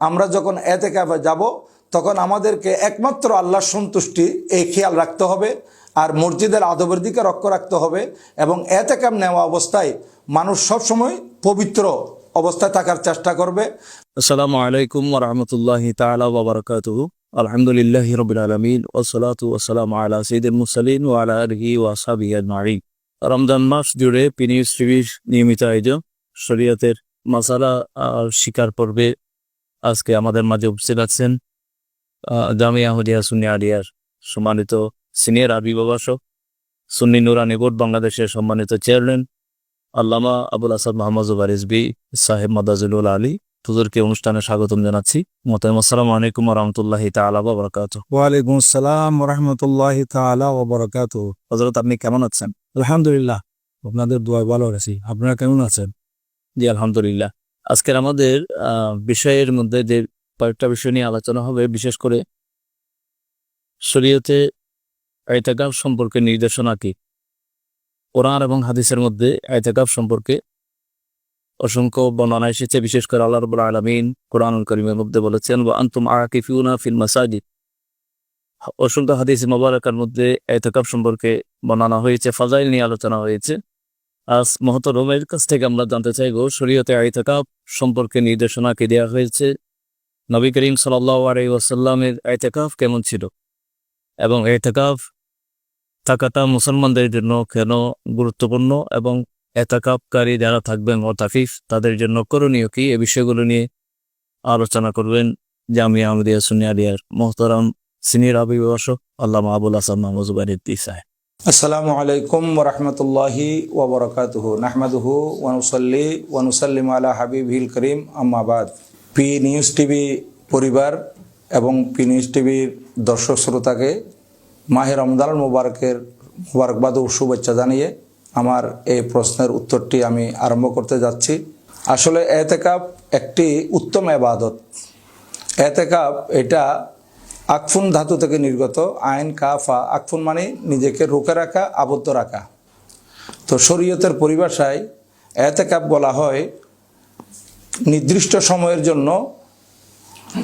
আমরা যখন এতেকাফে যাব তখন আমাদেরকে একমাত্র আল্লাহর সন্তুষ্টি এই খেয়াল রাখতে হবে, আর মসজিদের আদবের দিকে লক্ষ্য রাখতে হবে। এবং এতেকাফ নেওয়া অবস্থায় মানুষ সবসময় পবিত্র অবস্থায় থাকার চেষ্টা করবে। আসসালামু আলাইকুম ওয়া রাহমাতুল্লাহি তাআলা ওয়া বারাকাতুহু। আলহামদুলিল্লাহি রাব্বিল আলামিন ওয়াসসালাতু ওয়াসসালামু আলা সাইয়্যিদিল মুরসালিন ওয়া আলা আলিহি ওয়া আসহাবিহি আজমাইন। রমজান মাস জুড়ে পিনিউজ টিভির নিয়মিত আয়োজন শরীয়তের মাসালা শিকার পর্বে আজকে আমাদের মাঝে উপস্থিত আছেন জামিয়া হুদিয়া সুন্নি আলিয়ার সম্মানিত সিনিয়র আরবি প্রভাষক, সুন্নি নুরানি বোর্ড বাংলাদেশের সম্মানিত চেয়ারম্যান আল্লামা আবুল আসাদ মোহাম্মদ জুবাইর রিজভী সাহেব মাদাজুল আলী। হুজুরকে অনুষ্ঠানে স্বাগতম জানাচ্ছি। মোহতারাম আসসালামু আলাইকুম ওয়া রাহমাতুল্লাহি তাআলা ওয়া বারাকাতুহু। ওয়া আলাইকুম আসসালাম ওয়া রাহমাতুল্লাহি তাআলা ওয়া বারাকাতুহু। হযরত, আপনি কেমন আছেন? আলহামদুলিল্লাহ, আপনাদের দোয়ায় ভালো আছি। আপনারা কেমন আছেন? জি আলহামদুলিল্লাহ। আজকের আমাদের বিষয়ের মধ্যে যে কয়েকটা বিষয় নিয়ে আলোচনা হবে, বিশেষ করে শরীয়তে ইতিকাফ সম্পর্কে নির্দেশনা কি। কোরআন এবং হাদিসের মধ্যে ইতিকাফ সম্পর্কে অসংখ্য বর্ণনা এসেছে। বিশেষ করে আল্লাহ রাব্বুল আলামিন কোরআনুল কারীমের মধ্যে বলেছেন ওয়া আনতুম আকিফুনা ফিল মাসাজিদ। অসংখ্য হাদিস মুবারাকার মধ্যে ইতিকাফ সম্পর্কে বর্ণনা হয়েছে, ফাজাইল নিয়ে আলোচনা হয়েছে। আজ মুহতারমের কাছ থেকে আমরা জানতে চাইব শরীয়তে ইতিকাফ সম্পর্কে নির্দেশনা কি দেওয়া হয়েছে, নবী করিম সাল্লাল্লাহু আলাইহি ওয়াসাল্লামের ইতিকাফ কেমন ছিল, এবং ইতিকাফ থাকাটা মুসলমানদের জন্য কেন গুরুত্বপূর্ণ, এবং ইতিকাফকারী যারা থাকবেন মুতাকিফ তাদের জন্য করণীয় কি, এই বিষয়গুলো নিয়ে আলোচনা করবেন জামিয়া আহমদিয়া সুন্নি আলিয়ার মুহতারাম সিনিয়র আরবি প্রভাষক আল্লামা আবুল হাসান মোহাম্মদ জুবাইর রিজভী সাহেব। আসসালামু আলাইকুম ওয়া রাহমাতুল্লাহি ওয়া বারাকাতুহু। নাহমাদুহু ওয়া নুসাল্লি ওয়া নুসাল্লিমু আলা হাবিবিল করিম, আম্মা বাদ। পি নিউজ টিভি পরিবার এবং পি নিউজ টিভির দর্শক শ্রোতাকে মাহে রমজান মুবারকবাদ ও শুভেচ্ছা জানিয়ে আমার এই প্রশ্নের উত্তরটি আমি আরম্ভ করতে যাচ্ছি। আসলে ইতিকাফ একটি উত্তম ইবাদত। ইতিকাফ এটা আকফুন ধাতু থেকে নির্গত, আইন কাফা। আকফুন মানে নিজেকে রুখে রাখা, আবদ্ধ রাখা। তো শরীয়তের পরিভাষায় ইতিকাফ বলা হয় নির্দিষ্ট সময়ের জন্য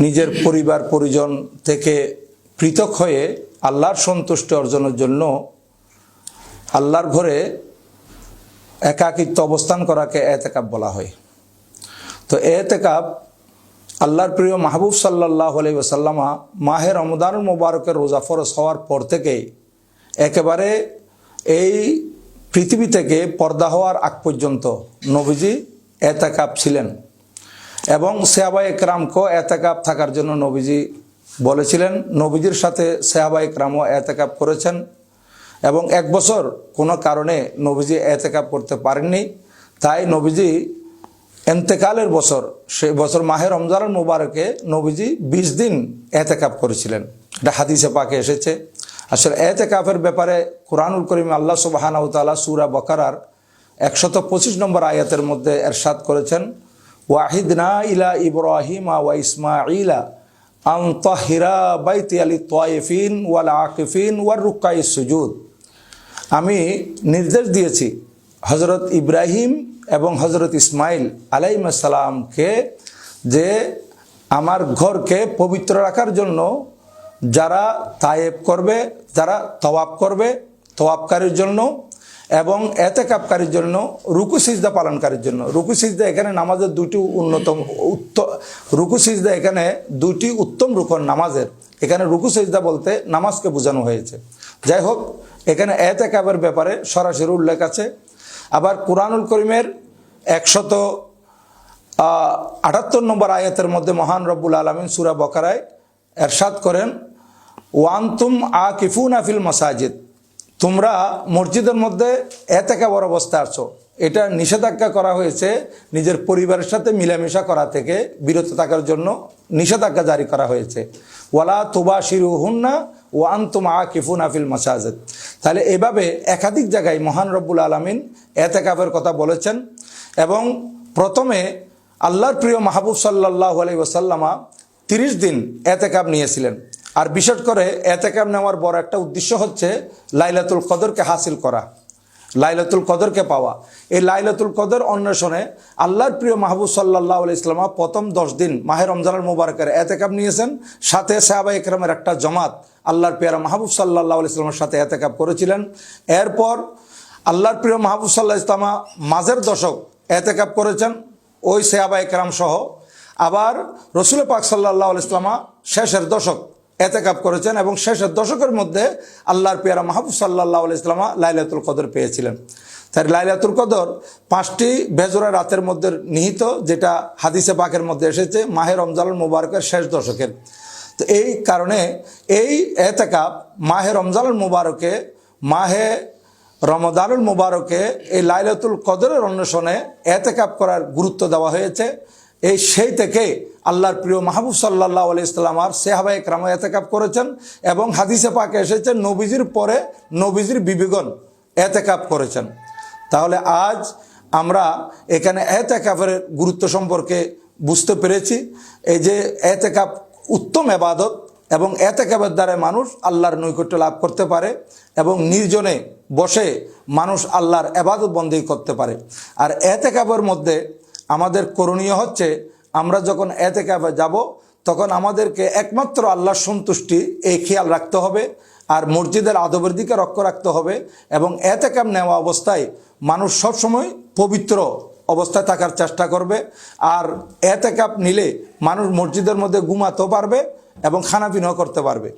নিজের পরিবার পরিজন থেকে পৃথক হয়ে আল্লাহর সন্তুষ্টি অর্জনের জন্য আল্লাহর ঘরে একাকিত্ব অবস্থান করাকে ইতিকাফ বলা হয়। তো ইতিকাফ আল্লাহর প্রিয় মাহবুব সাল্লাল্লাহু আলাইহি ওয়াসাল্লামা মাহে রমজান মুবারকের রোজা ফরজ হওয়ার পর থেকেই একেবারে এই পৃথিবী থেকে পর্দা হওয়ার আগ পর্যন্ত নবীজি ইতিকাফ ছিলেন, এবং সাহাবায়ে একরামকেও ইতিকাফ থাকার জন্য নবীজি বলেছিলেন। নবীজির সাথে সাহাবায়ে একরামও ইতিকাফ করেছেন, এবং এক বছর কোনো কারণে নবীজি ইতিকাফ করতে পারেননি। তাই নবীজি ইন্তেকালের বছর, সেই বছর মাহে রমজান মুবারকে নবীজি 20 দিন ইতিকাফ করেছিলেন। এটা হাদিসে পাকে এসেছে। আসলে ইতিকাফের ব্যাপারে কুরআনুল কারীম আল্লাহ সুবহানাহু ওয়া তাআলা সূরা বাকারার 125 নম্বর আয়াতের মধ্যে ইরশাদ করেছেন, ওয়াহিদনা ইলা ইব্রাহিমা ওয়া ইসমাঈলা আন তাহিরা বাইতিয়া লিত-তায়িফিন ওয়াল আকিফিন ওয়ার রুকাইস সুজুদ। আমি নির্দেশ দিয়েছি হযরত ইব্রাহিম এবং হযরত ইসমাইল আলাইহিস সালামকে যে আমার ঘরকে পবিত্র রাখার জন্য যারা তায়েব করবে, যারা তওয়াফ করবে, তওয়াফকারীর জন্য, এবং ইতিকাফকারীর জন্য, রুকু সিজদা পালনকারীর জন্য। রুকু সিজদা এখানে নামাজের রুকু সিজদা এখানে দুটি উত্তম রুকন নামাজের। এখানে রুকু সিজদা বলতে নামাজকে বোঝানো হয়েছে। যাই হোক, এখানে ইতিকাফের ব্যাপারে সরাসরি উল্লেখ আছে। আবার কুরআনুল কারীমের 178 নম্বর আয়াতের মধ্যে মহান রব্বুল আলামিন সূরা বাকারায় ইরশাদ করেন, ওয়ান্তুম আকিফুনা ফিল মাসাজিদ। তোমরা মসজিদের মধ্যে ইতিকাফের অবস্থায় আছো। এটা নিষেধাজ্ঞা করা হয়েছে নিজের পরিবারের সাথে মিলামেশা করা থেকে বিরত থাকার জন্য নিষেধাজ্ঞা জারি করা হয়েছে। ওয়ালা তুবাশিরুহুন্না ওয়া আনতুম আকিফুনা ফিল মাসাজিদ। তাহলে এভাবে একাধিক জায়গায় মহান রব্বুল আলামিন ইতিকাফের কথা বলেছেন। এবং প্রথমে আল্লাহর প্রিয় মাহবুব সাল্লাল্লাহু আলাইহি ওয়াসাল্লামা 30 দিন ইতিকাফ নিয়েছিলেন। আর বিশেষ করে ইতিকাফ নেওয়ার বড় একটা উদ্দেশ্য হচ্ছে লাইলাতুল কদরকে হাসিল করা। লাইলাতুল কদরকে পাওয়া। এই লাইলাতুল কদর অন্বেষণে আল্লাহর প্রিয় মাহবুব সাল্লাল্লাহু আলাইহি ওয়াসাল্লাম প্রথম 10 দিন মাহে রমজানুল মুবারকের এতেকাব নিয়েছেন, সাথে সাহাবায়ে কেরামের একটা জমাত আল্লাহর প্রিয় মাহবুব সাল্লাল্লাহু আলাইহি ওয়াসাল্লামের সাথে এতেকাব করেছিলেন। এরপর আল্লাহর প্রিয় মাহবুব সাল্লাল্লাহু আলাইহি ওয়াসাল্লাম মাঝের দশক এতেকাব করেছেন ওই সাহাবায়ে কেরাম সহ। আবার রসুল পাক সাল্লাল্লাহু আলাইহি ওয়াসাল্লাম শেষের দশক এতেকাব করেছেন এবং শেষের দশকের মধ্যে আল্লাহর পেয়ারা মাহবুব সাল্লাল্লাহু আলাইহি ওয়াসাল্লাম লাইলাতুল কদর পেয়েছিলেন। তাই লাইলাতুল কদর 5টি বেজোড়া রাতের মধ্যে নিহিত, যেটা হাদিসে পাকের মধ্যে এসেছে মাহে রমজানুল মুবারকের শেষ দশকের। তো এই কারণে এই এতেকাব মাহে রমজানুল মুবারকে, মাহে রমাদানুল মুবারকে এই লাইলাতুল কদরের অন্বেষণে এতেকাব করার গুরুত্ব দেওয়া হয়েছে। এই সেই থেকে আল্লাহর প্রিয় মাহবুব সাল্লাল্লাহু আলাইহি ওয়াসাল্লাম আর সাহাবায়ে কেরাম এতেকাব করেছেন এবং হাদিসে পাকে এসেছে নবীজির পরে নবীজির বিবিগণ এতেকাব করেছেন। তাহলে আজ আমরা এখানে এতেকাবের গুরুত্ব সম্পর্কে বুঝতে পেরেছি। এই যে এতেকাব উত্তম ইবাদত এবং এতেকাবের দ্বারা মানুষ আল্লাহর নৈকট্য লাভ করতে পারে এবং নির্জনে বসে মানুষ আল্লাহর ইবাদত বন্দেগী করতে পারে। আর এতেকাবের মধ্যে আমাদের করণীয় হচ্ছে, আমরা যখন এতেকাবে যাব তখন আমাদেরকে একমাত্র আল্লাহর সন্তুষ্টি এই খেয়াল রাখতে হবে, আর মসজিদের আদবের দিকে লক্ষ্য রাখতে হবে। এবং এতেকাব নেওয়া অবস্থায় মানুষ সবসময় পবিত্র অবস্থায় থাকার চেষ্টা করবে। আর এতেকাব নিলে মানুষ মসজিদের মধ্যে ঘুমাতেও পারবে এবং খানাপিনাও করতে পারবে।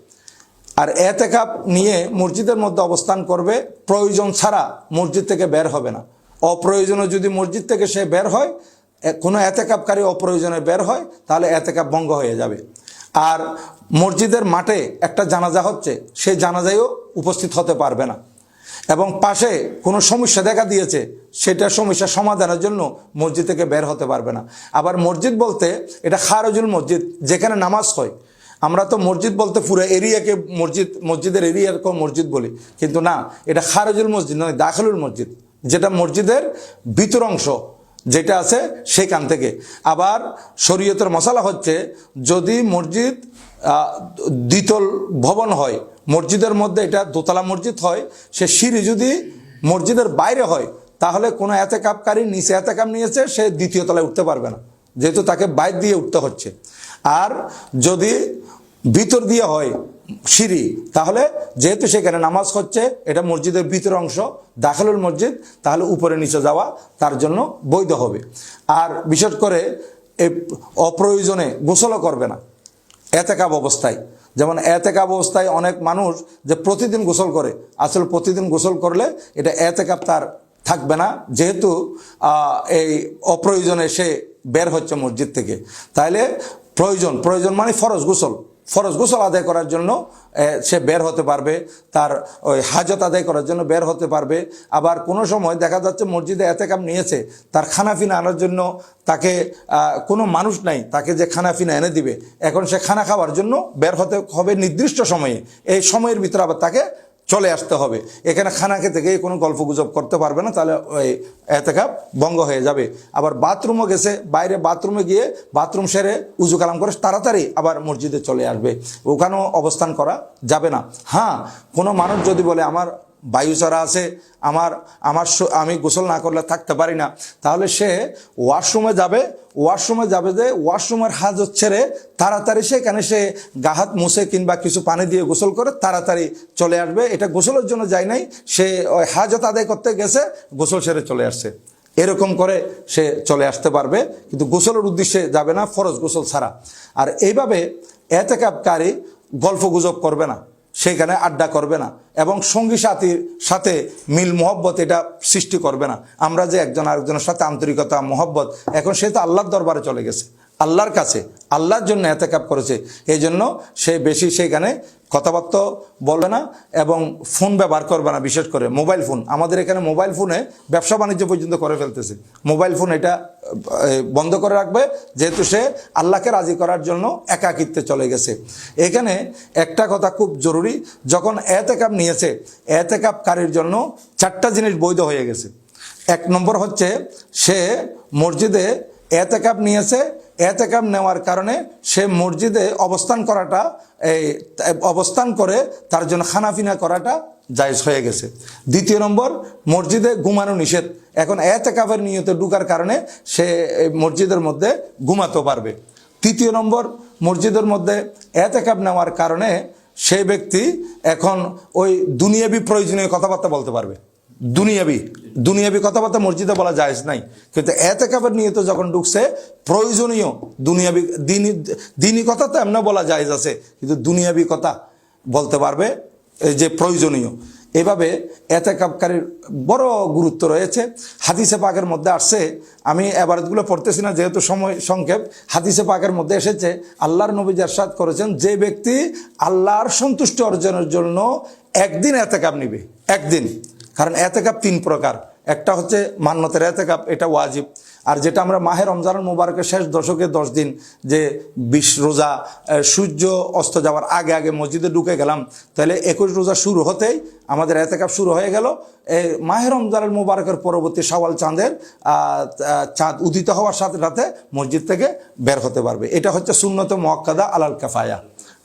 আর এতেকাব নিয়ে মসজিদের মধ্যে অবস্থান করবে, প্রয়োজন ছাড়া মসজিদ থেকে বের হবে না। অপ্রয়োজনে যদি মসজিদ থেকে সে বের হয়, কোনো এতেকাবকারী অপ্রয়োজনে বের হয়, তাহলে এতেকাব ভঙ্গ হয়ে যাবে। আর মসজিদের মাঠে একটা জানাজা হচ্ছে, সেই জানাজায়ও উপস্থিত হতে পারবে না। এবং পাশে কোনো সমস্যা দেখা দিয়েছে, সেটার সমস্যা সমাধানের জন্য মসজিদ থেকে বের হতে পারবে না। আবার মসজিদ বলতে এটা খারজুল মসজিদ, যেখানে নামাজ হয়। আমরা তো মসজিদ বলতে পুরো এরিয়াকে মসজিদের এরিয়াকে মসজিদ বলি, কিন্তু না, এটা খারজুল মসজিদ নয়, দাখিলুল মসজিদ, যেটা মসজিদের ভিতর অংশ যেটা আছে সেখান থেকে। আবার শরীয়তের মশালা হচ্ছে, যদি মসজিদ দ্বিতল ভবন হয়, মসজিদের মধ্যে এটা দোতলা মসজিদ হয়, সে সিঁড়ি যদি মসজিদের বাইরে হয়, তাহলে কোনো এতেকাবকারী নিচে এতেকাব নিয়েছে, সে দ্বিতীয় তলায় উঠতে পারবে না, যেহেতু তাকে বাইরে দিয়ে উঠতে হচ্ছে। আর যদি ভিতর দিয়ে হয় সিঁড়ি, তাহলে যেহেতু সেখানে নামাজ হচ্ছে, এটা মসজিদের ভিতর অংশ, দাখিলুল মসজিদ, তাহলে উপরে নিচে যাওয়া তার জন্য বৈধ হবে। আর বিশেষ করে এই অপ্রয়োজনে গোসলও করবে না এতেকাব অবস্থায়। যেমন এতেকাব অবস্থায় অনেক মানুষ যে প্রতিদিন গোসল করে, আসলে প্রতিদিন গোসল করলে এটা এতেকাব তার থাকবে না, যেহেতু এই অপ্রয়োজনে সে বের হচ্ছে মসজিদ থেকে। তাইলে প্রয়োজন মানে ফরজ গোসল আদায় করার জন্য সে বের হতে পারবে, তার ওই হাজত আদায় করার জন্য বের হতে পারবে। আবার কোনো সময় দেখা যাচ্ছে মসজিদে এতেকাব নিয়েছে, তার খানাপিনা আনার জন্য তাকে কোনো মানুষ নাই তাকে যে খানাপিনা এনে দিবে, এখন সে খানা খাওয়ার জন্য বের হতে হবে নির্দিষ্ট সময়ে। এই সময়ের ভিতরে আবার তাকে চলে আসতে হবে। এখানে খানা খেতে গিয়ে কোনো গল্প গুজব করতে পারবে না, তাহলে ওই এতেকাব ভঙ্গ হয়ে যাবে। আবার বাথরুমও গেছে, বাইরে বাথরুমে গিয়ে বাথরুম সেরে উজু কালাম করে তাড়াতাড়ি আবার মসজিদে চলে আসবে, ওখানেও অবস্থান করা যাবে না। হ্যাঁ, কোনো মানুষ যদি বলে আমার বায়ু চড়া আছে, আমি গোসল না করলে থাকতে পারি না, তাহলে সে ওয়াশরুমে যাবে যে ওয়াশরুমের হাজত ছেড়ে তাড়াতাড়ি সেখানে সে গা হাত মুছে কিংবা কিছু পানি দিয়ে গোসল করে তাড়াতাড়ি চলে আসবে। এটা গোসলের জন্য যায় নাই, সে ওই হাজত আদায় করতে গেছে, গোসল সেরে চলে আসছে, এরকম করে সে চলে আসতে পারবে, কিন্তু গোসলের উদ্দেশ্যে যাবে না, ফরজ গোসল ছাড়া। আর এইভাবে এতেকাবকারী গল্প গুজব করবে না, সেখানে আড্ডা করবে না, এবং সঙ্গী সাথীর সাথে মিল মহব্বত এটা সৃষ্টি করবে না। আমরা যে একজন আরেকজনের সাথে আন্তরিকতা মহব্বত, এখন সে তো আল্লাহর দরবারে চলে গেছে, আল্লাহর কাছে, আল্লাহর জন্য এতেকাব করেছে, এই জন্য সে বেশি সেখানে কথাবার্তা বলবে না এবং ফোন ব্যবহার করবে না। বিশেষ করে মোবাইল ফোন, আমাদের এখানে মোবাইল ফোনে ব্যবসা বাণিজ্য পর্যন্ত করে ফেলতেছে। মোবাইল ফোন এটা বন্ধ করে রাখবে, যেহেতু সে আল্লাহকে রাজি করার জন্য একাকিত্বে চলে গেছে। এখানে একটা কথা খুব জরুরি, যখন এতেকাব নিয়েছে, এতেকাবকারীর জন্য 4টা জিনিস বৈধ হয়ে গেছে। 1 নম্বর হচ্ছে, সে মসজিদে এতেকাব নিয়েছে, এতেকাব নেওয়ার কারণে সে মসজিদে অবস্থান করে তার জন্য খানাপিনা করাটা জায়েজ হয়ে গেছে। দ্বিতীয় নম্বর, মসজিদে ঘুমানো নিষেধ। এখন এতেকাফের নিয়তে ঢুকার কারণে সে মসজিদের মধ্যে ঘুমাতে পারবে। তৃতীয় নম্বর, মসজিদের মধ্যে এতেকাফ নেওয়ার কারণে সেই ব্যক্তি এখন ওই দুনিয়াবি প্রয়োজনীয় কথাবার্তা বলতে পারবে। দুনিয়াবি কথাবার্তা মসজিদে বলা জায়েজ নাই, কিন্তু এতেকাফের নিয়তে যখন ঢুকছে প্রয়োজনীয় দুনিয়াবি দিনী কথা তো এমনি বলা জায়েজ আছে, কিন্তু দুনিয়াবি কথা বলতে পারবে যে প্রয়োজনীয়। এভাবে এতেকাফকারীর বড় গুরুত্ব রয়েছে। হাদিসে পাকের মধ্যে আসছে, আমি এবারতগুলো পড়তেছি না যেহেতু সময় সংক্ষেপ। হাদিসে পাকের মধ্যে এসেছে, আল্লাহর নবী ইরশাদ করেছেন, যে ব্যক্তি আল্লাহর সন্তুষ্টি অর্জনের জন্য একদিন এতেকাফ নিবে, একদিন। কারণ এতেকাফ 3 প্রকার। একটা হচ্ছে মান্নতের এতেকাফ, এটা ওয়াজিব। আর যেটা আমরা মাহে রমজানুল মুবারকের শেষ দশকে 10 দিন যে 20 রোজা, সূর্য অস্ত যাওয়ার আগে আগে মসজিদে ঢুকে গেলাম, তাহলে 21 রোজা শুরু হতেই আমাদের এতেকাফ শুরু হয়ে গেল। এই মাহে রমজানুল মুবারকের পরবর্তী শাওয়াল চাঁদ উদিত হওয়ার সাথে সাথে মসজিদ থেকে বের হতে পারবে। এটা হচ্ছে সুন্নতে মুআক্কাদা আলাল কিফায়া।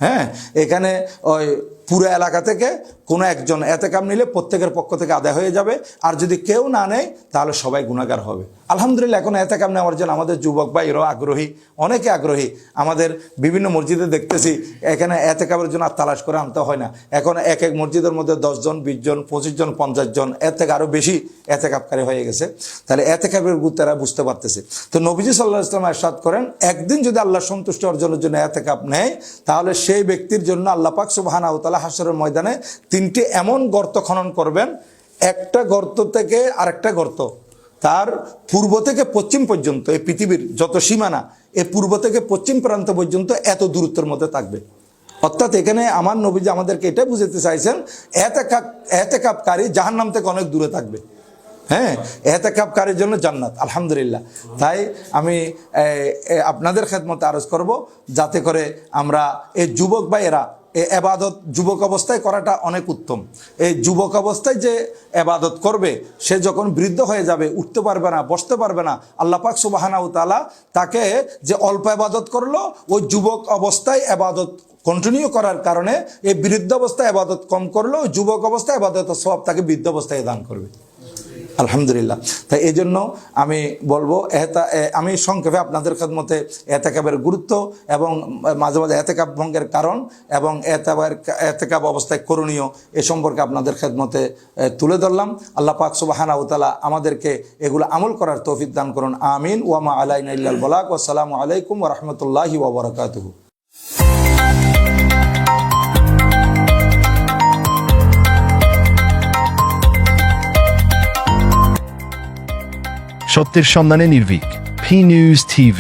হ্যাঁ, এখানে ওই পুরো এলাকা থেকে কোনো একজন এতেকাফ নিলে প্রত্যেকের পক্ষ থেকে আদায় হয়ে যাবে। আর যদি কেউ না নেয় তাহলে সবাই গুনাহগার হবে। আলহামদুলিল্লাহ, এখন এতেকাফ নেওয়ার জন্য আমাদের যুবক ভাইরাও আগ্রহী, অনেকে আগ্রহী। আমাদের বিভিন্ন মসজিদে দেখতেছি এখানে এতেকাফের জন্য আর তালাশ করে আনতে হয় না। এখন এক এক মসজিদের মধ্যে 10 জন, 20 জন, 25 জন, 50 জন, এর থেকে আরও বেশি এতেকাফকারী হয়ে গেছে। তাহলে এতেকাফের গুরুত্ব তারা বুঝতে পারতেছে। তো নবীজি সাল্লাল্লাহু আলাইহি ওয়াসাল্লাম ইরশাদ করেন, একদিন যদি আল্লাহর সন্তুষ্টি অর্জনের জন্য এতেকাফ নেয়, তাহলে সেই ব্যক্তির জন্য আল্লাহ পাক সুবহানাহু ওয়া তাআলা হাশরের ময়দানে 3টি এমন গর্ত খনন করবেন, একটা গর্ত থেকে আরেকটা গর্ত তার পূর্ব থেকে পশ্চিম পর্যন্ত, এই পৃথিবীর যত সীমানা, এই পূর্ব থেকে পশ্চিম প্রান্ত পর্যন্ত এত দূরত্বের মধ্যে থাকবে। অর্থাৎ এখানে আমার নবীজি আমাদেরকে এটাই বুঝাতে চাইছেন, এতেকাফকারী জাহান্নাম থেকে অনেক দূরে থাকবে। হ্যাঁ, এতেকাফকারীর জন্য জান্নাত। আলহামদুলিল্লাহ। তাই আমি আপনাদের খেদমতে আরজ করব, যাতে করে আমরা এই যুবক ভাইয়েরা এই এবাদত যুবক অবস্থায় করাটা অনেক উত্তম। এই যুবক অবস্থায় যে এবাদত করবে, সে যখন বৃদ্ধ হয়ে যাবে, উঠতে পারবে না, বসতে পারবে না, আল্লাহ পাক সুবহানাহু ওয়া তাআলা তাকে যে অল্প এবাদত করলো, ওই যুবক অবস্থায় এবাদত কন্টিনিউ করার কারণে এই বৃদ্ধ অবস্থায় এবাদত কম করলো, যুবক অবস্থায় এবাদত সওয়াব তাকে বৃদ্ধ অবস্থায় দান করবে। আলহামদুলিল্লাহ। তাই এই জন্য আমি বলবো, আমি সংক্ষেপে আপনাদের খেদমতে এতেকাফের গুরুত্ব এবং মাঝে মাঝে এতেকাফ ভঙ্গের কারণ এবং এতেকাফ অবস্থায় করণীয় এ সম্পর্কে আপনাদের খেদমতে তুলে ধরলাম। আল্লাহ পাক সুবহানাহু ওয়া তাআলা আমাদেরকে এগুলো আমল করার তৌফিক দান করুন। আমিন। ওয়া মা আলাইনা ইল্লাল বালাগ। ওয়াসসালামু আলাইকুম ওয়া রাহমাতুল্লাহি ওয়া বারাকাতুহু। সত্যের সন্ধানে নির্ভীক, P News TV।